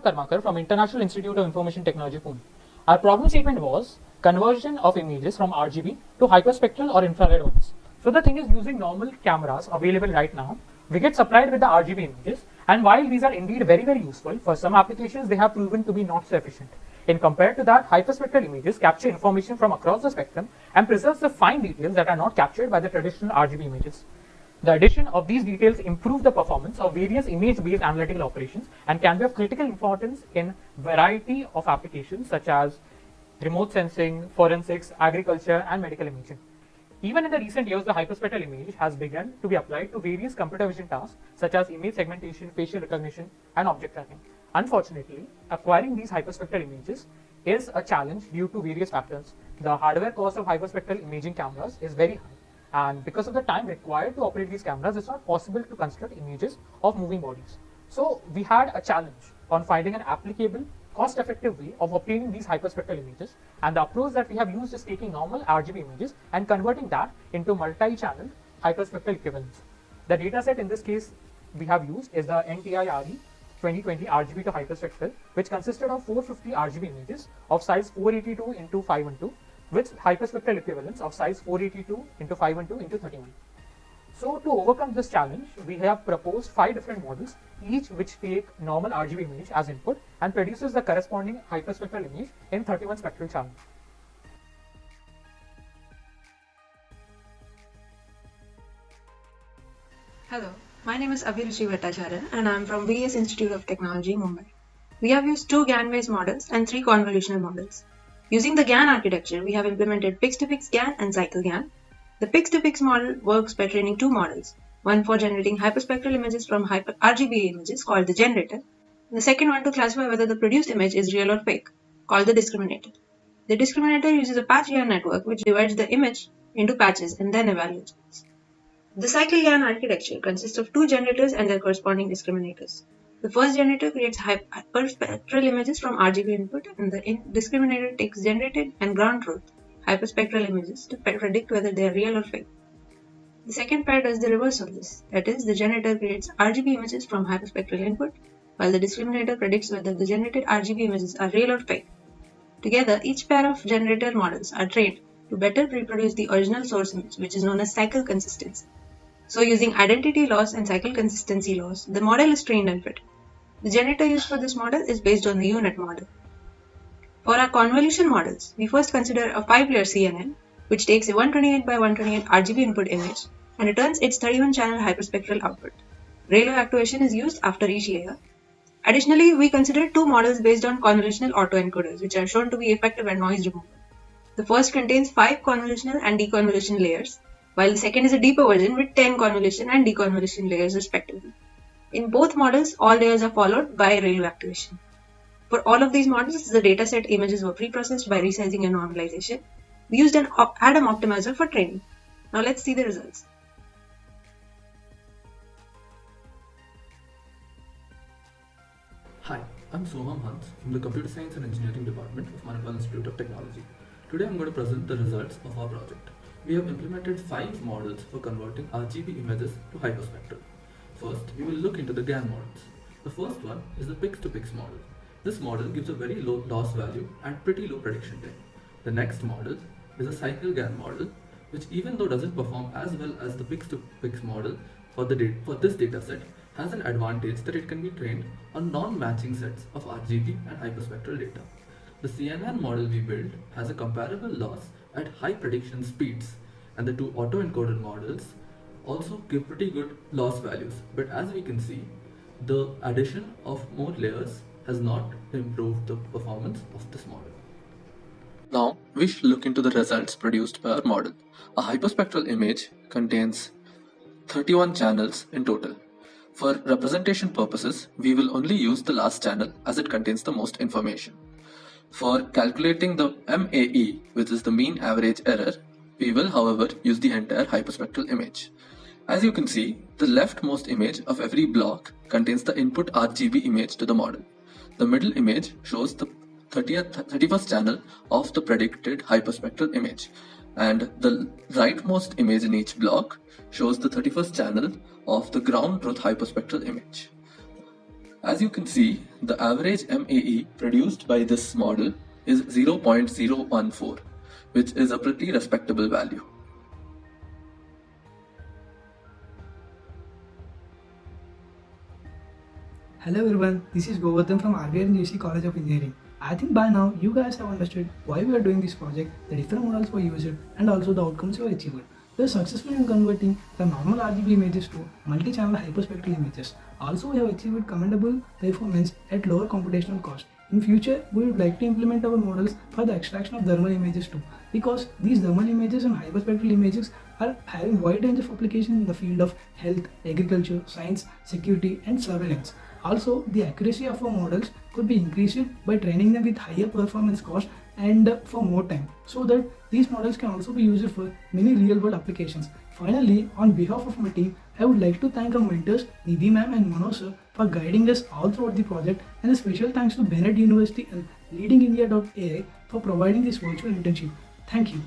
Karmakar from International Institute of Information Technology, Pune. Our problem statement was conversion of images from RGB to hyperspectral or infrared ones. So the thing is, using normal cameras available right now, we get supplied with the RGB images, and while these are indeed very, very useful, for some applications they have proven to be not so efficient. In compared to that, hyperspectral images capture information from across the spectrum and preserves the fine details that are not captured by the traditional RGB images. The addition of these details improve the performance of various image-based analytical operations and can be of critical importance in variety of applications such as remote sensing, forensics, agriculture, and medical imaging. Even in the recent years, the hyperspectral image has begun to be applied to various computer vision tasks such as image segmentation, facial recognition, and object tracking. Unfortunately, acquiring these hyperspectral images is a challenge due to various factors. The hardware cost of hyperspectral imaging cameras is very high, and because of the time required to operate these cameras, it's not possible to construct images of moving bodies. So we had a challenge on finding an applicable, cost-effective way of obtaining these hyperspectral images, and the approach that we have used is taking normal RGB images and converting that into multi-channel hyperspectral equivalents. The dataset in this case we have used is the NTI-RE 2020 RGB to hyperspectral, which consisted of 450 RGB images of size 482 into 512 with hyperspectral equivalents of size 482 into 512 into 31. So to overcome this challenge, we have proposed 5 different models, each which take normal RGB image as input and produces the corresponding hyperspectral image in 31 spectral channels. Hello, my name is Abhiruchi Bhattacharya and I am from VS Institute of Technology, Mumbai. We have used 2 GAN-based models and 3 convolutional models. Using the GAN architecture, we have implemented pix-to-pix GAN and cycle GAN. The pix-to-pix model works by training 2 models, one for generating hyperspectral images from RGB images called the generator, and the second one to classify whether the produced image is real or fake, called the discriminator. The discriminator uses a patch GAN network which divides the image into patches and then evaluates it. The cycle GAN architecture consists of 2 generators and their corresponding discriminators. The first generator creates hyperspectral images from RGB input, and the discriminator takes generated and ground truth hyperspectral images to predict whether they are real or fake. The second pair does the reverse of this, that is, the generator creates RGB images from hyperspectral input, while the discriminator predicts whether the generated RGB images are real or fake. Together, each pair of generator models are trained to better reproduce the original source image, which is known as cycle consistency. So using identity loss and cycle consistency loss, the model is trained and fitted. The generator used for this model is based on the UNet model. For our convolution models, we first consider a 5-layer CNN, which takes a 128 by 128 RGB input image and returns its 31-channel hyperspectral output. Rayleigh activation is used after each layer. Additionally, we consider 2 models based on convolutional autoencoders, which are shown to be effective at noise removal. The first contains 5 convolutional and deconvolution layers, while the second is a deeper version with 10 convolution and deconvolution layers respectively. In both models, all layers are followed by Rayleigh activation. For all of these models, the dataset images were pre-processed by resizing and normalization. We used an Adam optimizer for training. Now let's see the results. Hi, I'm Somam Hans from the Computer Science and Engineering Department of Manipal Institute of Technology. Today I'm going to present the results of our project. We have implemented 5 models for converting RGB images to hyperspectral. First, we will look into the GAN models. The first one is the pix-to-pix model. This model gives a very low loss value and pretty low prediction time. The next model is a cycle GAN model, which even though doesn't perform as well as the pix-to-pix model for this dataset, has an advantage that it can be trained on non-matching sets of RGB and hyperspectral data. The CNN model we built has a comparable loss at high prediction speeds, and the 2 autoencoder models also give pretty good loss values, but as we can see, the addition of more layers has not improved the performance of this model. Now we should look into the results produced by our model. A hyperspectral image contains 31 channels in total. For representation purposes, we will only use the last channel as it contains the most information. For calculating the MAE, which is the mean average error, we will however use the entire hyperspectral image. As you can see, the leftmost image of every block contains the input RGB image to the model. The middle image shows the 31st channel of the predicted hyperspectral image, and the rightmost image in each block shows the 31st channel of the ground truth hyperspectral image. As you can see, the average MAE produced by this model is 0.014, which is a pretty respectable value. Hello everyone, this is Govardhan from RBR JC College of Engineering. I think by now you guys have understood why we are doing this project, the different models were used, and also the outcomes were achieved. We are successful in converting the normal RGB images to multi-channel hyperspectral images. Also, we have achieved commendable performance at lower computational cost. In future, we would like to implement our models for the extraction of thermal images too, because these thermal images and hyperspectral images are having wide range of applications in the field of health, agriculture, science, security, and surveillance. Also, the accuracy of our models could be increased by training them with higher performance cost and for more time, so that these models can also be used for many real-world applications. Finally, on behalf of my team, I would like to thank our mentors Nidhi ma'am and Manoj sir for guiding us all throughout the project, and a special thanks to Bennett University and LeadingIndia.ai for providing this virtual internship. Thank you.